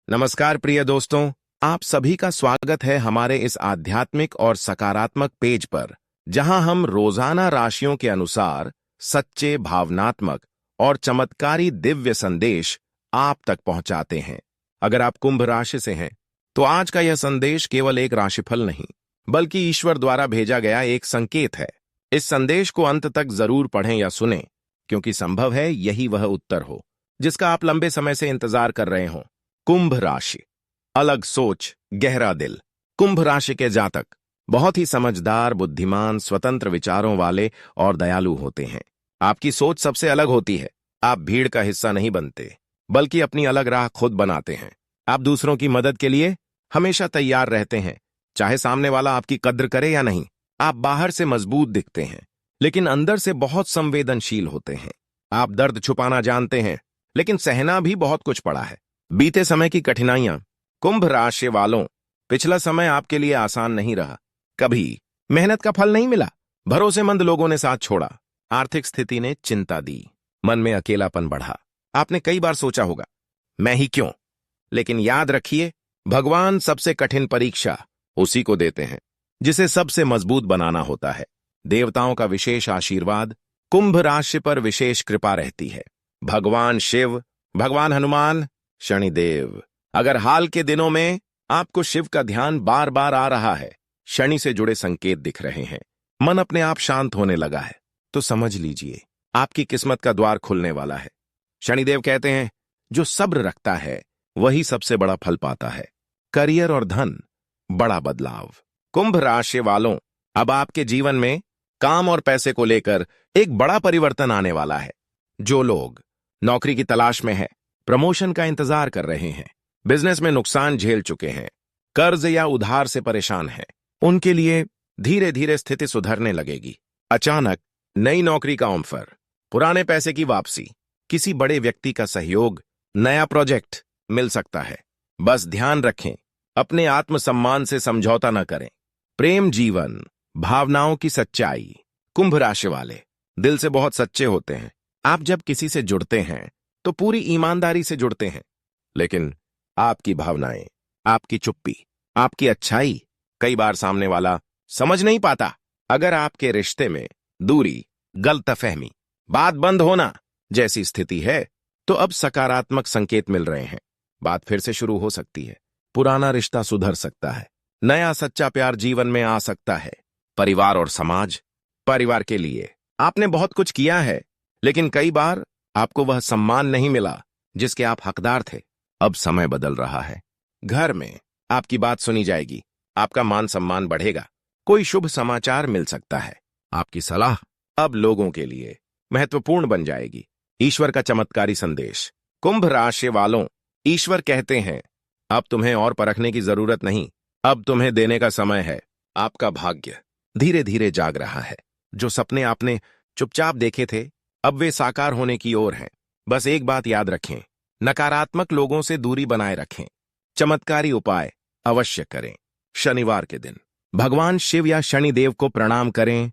नमस्कार प्रिय दोस्तों, आप सभी का स्वागत है हमारे इस आध्यात्मिक और सकारात्मक पेज पर, जहां हम रोजाना राशियों के अनुसार सच्चे, भावनात्मक और चमत्कारी दिव्य संदेश आप तक पहुंचाते हैं। अगर आप कुंभ राशि से हैं, तो आज का यह संदेश केवल एक राशिफल नहीं, बल्कि ईश्वर द्वारा भेजा गया एक संकेत है। इस संदेश को अंत तक जरूर पढ़ें या सुनें, क्योंकि संभव है यही वह उत्तर हो जिसका आप लंबे समय से इंतजार कर रहे हों। कुंभ राशि, अलग सोच, गहरा दिल। कुंभ राशि के जातक बहुत ही समझदार, बुद्धिमान, स्वतंत्र विचारों वाले और दयालु होते हैं। आपकी सोच सबसे अलग होती है। आप भीड़ का हिस्सा नहीं बनते, बल्कि अपनी अलग राह खुद बनाते हैं। आप दूसरों की मदद के लिए हमेशा तैयार रहते हैं, चाहे सामने वाला आपकी कद्र करे या नहीं। आप बाहर से मजबूत दिखते हैं, लेकिन अंदर से बहुत संवेदनशील होते हैं। आप दर्द छुपाना जानते हैं, लेकिन सहना भी बहुत कुछ पड़ा है। बीते समय की कठिनाइयां। कुंभ राशि वालों, पिछला समय आपके लिए आसान नहीं रहा। कभी मेहनत का फल नहीं मिला, भरोसेमंद लोगों ने साथ छोड़ा, आर्थिक स्थिति ने चिंता दी, मन में अकेलापन बढ़ा। आपने कई बार सोचा होगा, मैं ही क्यों? लेकिन याद रखिए, भगवान सबसे कठिन परीक्षा उसी को देते हैं जिसे सबसे मजबूत बनाना होता है। देवताओं का विशेष आशीर्वाद कुंभ राशि पर विशेष कृपा रहती है। भगवान शिव, भगवान हनुमान, शनिदेव। अगर हाल के दिनों में आपको शिव का ध्यान बार बार आ रहा है, शनि से जुड़े संकेत दिख रहे हैं, मन अपने आप शांत होने लगा है, तो समझ लीजिए आपकी किस्मत का द्वार खुलने वाला है। शनिदेव कहते हैं, जो सब्र रखता है वही सबसे बड़ा फल पाता है। करियर और धन, बड़ा बदलाव। कुंभ राशि वालों, अब आपके जीवन में काम और पैसे को लेकर एक बड़ा परिवर्तन आने वाला है। जो लोग नौकरी की तलाश में हैं, प्रमोशन का इंतजार कर रहे हैं, बिजनेस में नुकसान झेल चुके हैं, कर्ज या उधार से परेशान हैं, उनके लिए धीरे धीरे स्थिति सुधरने लगेगी। अचानक नई नौकरी का ऑफर, पुराने पैसे की वापसी, किसी बड़े व्यक्ति का सहयोग, नया प्रोजेक्ट मिल सकता है। बस ध्यान रखें, अपने आत्मसम्मान से समझौता न करें। प्रेम जीवन, भावनाओं की सच्चाई। कुंभ राशि वाले दिल से बहुत सच्चे होते हैं। आप जब किसी से जुड़ते हैं तो पूरी ईमानदारी से जुड़ते हैं, लेकिन आपकी भावनाएं, आपकी चुप्पी, आपकी अच्छाई कई बार सामने वाला समझ नहीं पाता। अगर आपके रिश्ते में दूरी, गलतफहमी, बात बंद होना जैसी स्थिति है, तो अब सकारात्मक संकेत मिल रहे हैं। बात फिर से शुरू हो सकती है, पुराना रिश्ता सुधर सकता है, नया सच्चा प्यार जीवन में आ सकता है। परिवार और समाज। परिवार के लिए आपने बहुत कुछ किया है, लेकिन कई बार आपको वह सम्मान नहीं मिला जिसके आप हकदार थे। अब समय बदल रहा है। घर में आपकी बात सुनी जाएगी, आपका मान सम्मान बढ़ेगा, कोई शुभ समाचार मिल सकता है। आपकी सलाह अब लोगों के लिए महत्वपूर्ण बन जाएगी। ईश्वर का चमत्कारी संदेश। कुंभ राशि वालों, ईश्वर कहते हैं, अब तुम्हें और परखने की जरूरत नहीं, अब तुम्हें देने का समय है। आपका भाग्य धीरे धीरे जाग रहा है। जो सपने आपने चुपचाप देखे थे, अब वे साकार होने की ओर हैं। बस एक बात याद रखें, नकारात्मक लोगों से दूरी बनाए रखें। चमत्कारी उपाय अवश्य करें। शनिवार के दिन भगवान शिव या शनिदेव को प्रणाम करें,